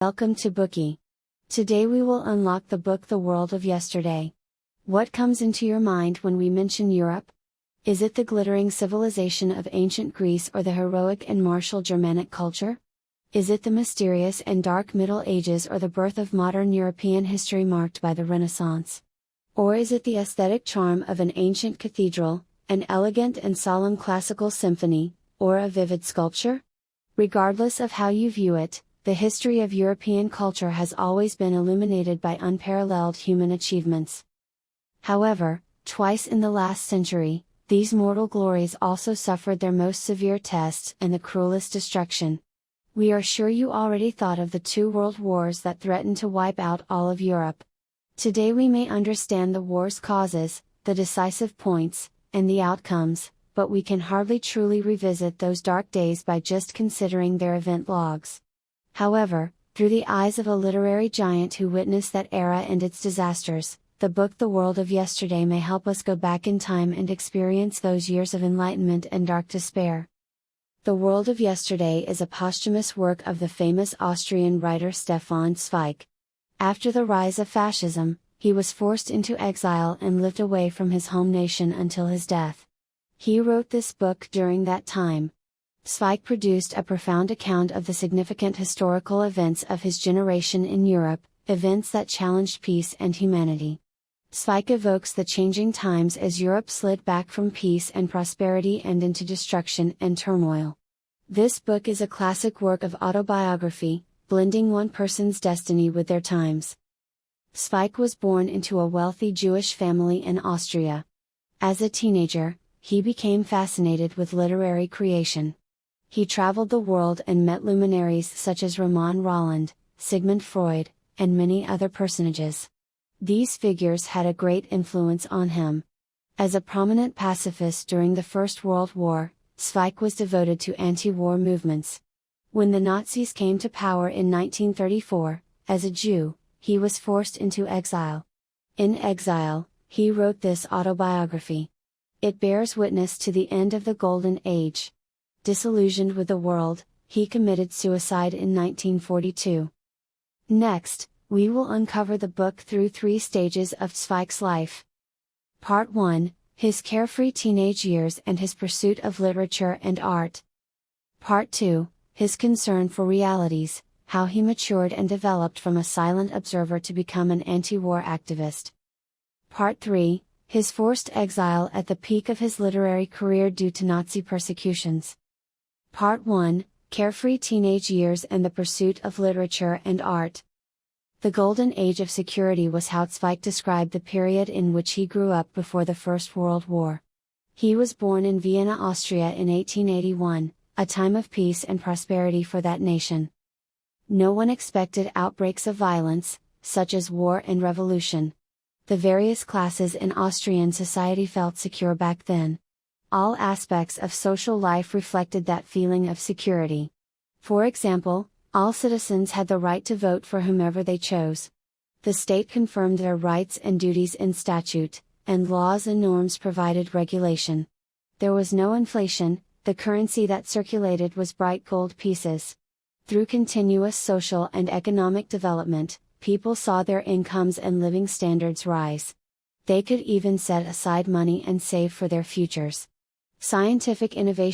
Welcome to Bookie. Today we will unlock the book The World of Yesterday. What comes into your mind when we mention Europe? Is it the glittering civilization of ancient Greece or the heroic and martial Germanic culture? Is it the mysterious and dark Middle Ages or the birth of modern European history marked by the Renaissance? Or is it the aesthetic charm of an ancient cathedral, an elegant and solemn classical symphony, or a vivid sculpture? Regardless of how you view it, the history of European culture has always been illuminated by unparalleled human achievements. However, twice in the last century, these mortal glories also suffered their most severe tests and the cruelest destruction. We are sure you already thought of the two world wars that threatened to wipe out all of Europe. Today we may understand the war's causes, the decisive points, and the outcomes, but we can hardly truly revisit those dark days by just considering their event logs. However, through the eyes of a literary giant who witnessed that era and its disasters, the book The World of Yesterday may help us go back in time and experience those years of enlightenment and dark despair. The World of Yesterday is a posthumous work of the famous Austrian writer Stefan Zweig. After the rise of fascism, he was forced into exile and lived away from his home nation until his death. He wrote this book during that time. Zweig produced a profound account of the significant historical events of his generation in Europe, events that challenged peace and humanity. Zweig evokes the changing times as Europe slid back from peace and prosperity and into destruction and turmoil. This book is a classic work of autobiography, blending one person's destiny with their times. Zweig was born into a wealthy Jewish family in Austria. As a teenager, he became fascinated with literary creation. He traveled the world and met luminaries such as Roman Rolland, Sigmund Freud, and many other personages. These figures had a great influence on him. As a prominent pacifist during the First World War, Zweig was devoted to anti-war movements. When the Nazis came to power in 1934, as a Jew, he was forced into exile. In exile, he wrote this autobiography. It bears witness to the end of the Golden Age. Disillusioned with the world, he committed suicide in 1942. Next, we will uncover the book through 3 stages of Zweig's life. Part 1, his carefree teenage years and his pursuit of literature and art. Part 2, his concern for realities, how he matured and developed from a silent observer to become an anti-war activist. Part 3, his forced exile at the peak of his literary career due to Nazi persecutions. Part 1, Carefree Teenage Years and the Pursuit of Literature and Art. The Golden Age of Security was how Zweig described the period in which he grew up before the First World War. He was born in Vienna, Austria in 1881, a time of peace and prosperity for that nation. No one expected outbreaks of violence, such as war and revolution. The various classes in Austrian society felt secure back then. All aspects of social life reflected that feeling of security. For example, all citizens had the right to vote for whomever they chose. The state confirmed their rights and duties in statute, and laws and norms provided regulation. There was no inflation, the currency that circulated was bright gold pieces. Through continuous social and economic development, people saw their incomes and living standards rise. They could even set aside money and save for their futures. Scientific innovation